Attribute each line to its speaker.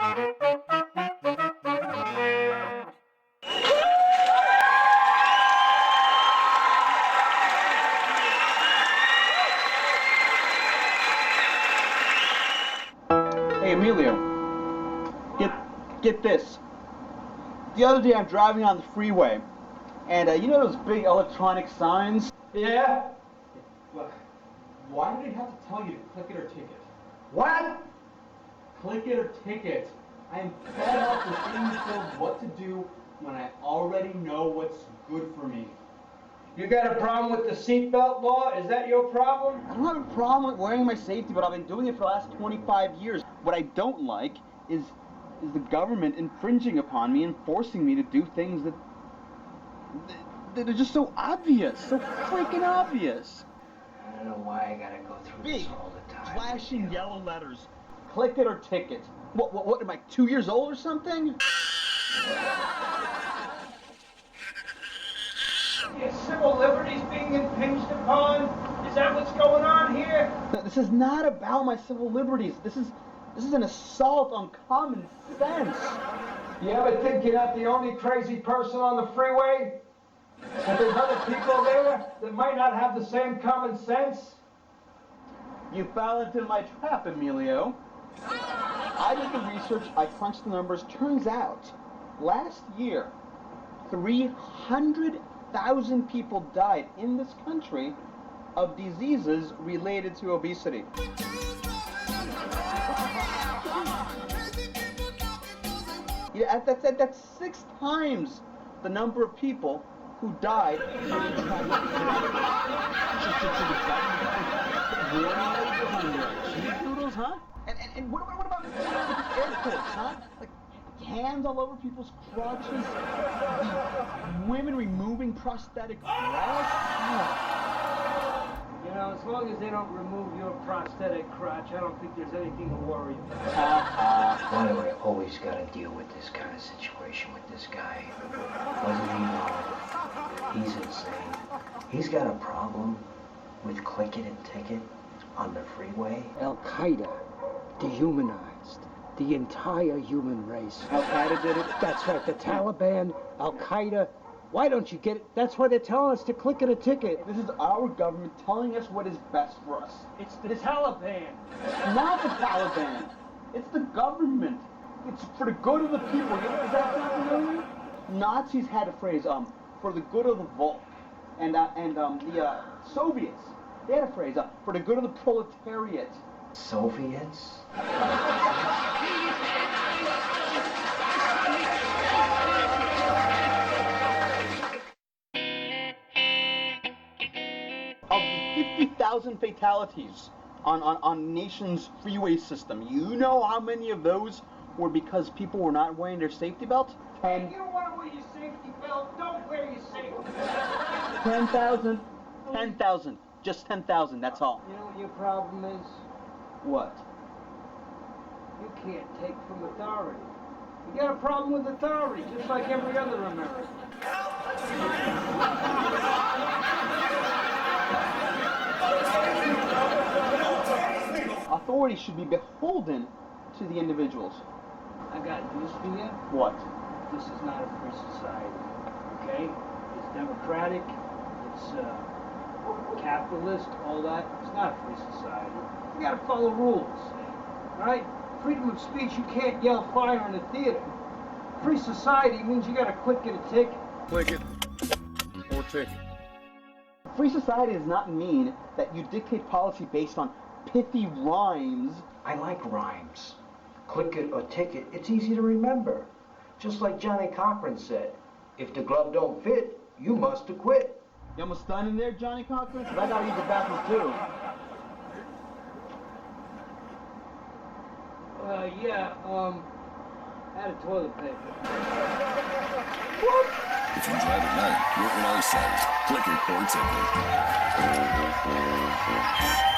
Speaker 1: Hey, Emilio, get this. The other day I'm driving on the freeway, and you know those big electronic signs?
Speaker 2: Yeah?
Speaker 1: Look, why do they have to tell you to click it or ticket?
Speaker 2: What?
Speaker 1: Click it or ticket. I am fed up with being told what to do when I already know what's good for me.
Speaker 2: You got a problem with the seatbelt law? Is that your problem?
Speaker 1: I don't have a problem with wearing my safety, but I've been doing it for the last 25 years. What I don't like is the government infringing upon me and forcing me to do things that are just so obvious, so freaking obvious.
Speaker 3: I don't know why I gotta go through this all the time.
Speaker 1: Flashing yellow letters. Click it or ticket. What am I, 2 years old or something?
Speaker 2: Your civil liberties being impinged upon? Is that what's going on here?
Speaker 1: This is not about my civil liberties. This is an assault on common sense.
Speaker 2: You ever think you're not the only crazy person on the freeway? That there's other people there that might not have the same common sense?
Speaker 1: You fell into my trap, Emilio. I did the research, I crunched the numbers. Turns out, last year, 300,000 people died in this country of diseases related to obesity. Yeah, that's 6 times the number of people who died. Noodles, huh? And what about airports, huh? Like hands all over people's crotches, the women removing prosthetic breasts.
Speaker 2: You know, as long as they don't remove your prosthetic crotch, I don't think there's anything to worry about.
Speaker 3: Why do I always gotta deal with this kind of situation with this guy? Doesn't he know? He's insane. He's got a problem with click it and ticket on the freeway.
Speaker 4: Al-Qaeda dehumanized the entire human race.
Speaker 1: Al-Qaeda did it?
Speaker 4: That's right, the Taliban, Al-Qaeda. Why don't you get it? That's why they're telling us to click it a ticket.
Speaker 1: This is our government telling us what is best for us.
Speaker 2: It's the Taliban.
Speaker 1: Not the Taliban. It's the government. It's for the good of the people. Does that sound familiar? Nazis had a phrase, for the good of the Volk. And the Soviets, they had a phrase, for the good of the proletariat.
Speaker 3: Soviets?
Speaker 1: Of the 50,000 fatalities on nation's freeway system, you know how many of those were because people were not wearing their safety belt?
Speaker 2: If you don't want to wear your safety belt, don't wear your safety belt.
Speaker 1: 10,000. 10,000. Just 10,000, that's all.
Speaker 2: You know what your problem is?
Speaker 1: What?
Speaker 2: You can't take from authority. You got a problem with authority, just like every other American.
Speaker 1: Authority should be beholden to the individuals.
Speaker 2: I got news for you.
Speaker 1: What?
Speaker 2: This is not a free society, okay? It's democratic, it's capitalist, all that. It's not a free society. You gotta follow rules, all right? Freedom of speech, you can't yell fire in a theater. Free society means you gotta click it a ticket.
Speaker 5: Click it or ticket.
Speaker 1: Free society does not mean that you dictate policy based on pithy rhymes.
Speaker 3: I like rhymes. Click it or ticket, it's easy to remember. Just like Johnny Cochran said, if the glove don't fit, you must acquit.
Speaker 1: You almost done in there, Johnny Cochran? 'Cause I gotta use the bathroom too.
Speaker 2: Add a toilet paper.
Speaker 1: What?
Speaker 5: If you drive at night, you're in our sight. Click it or ticket.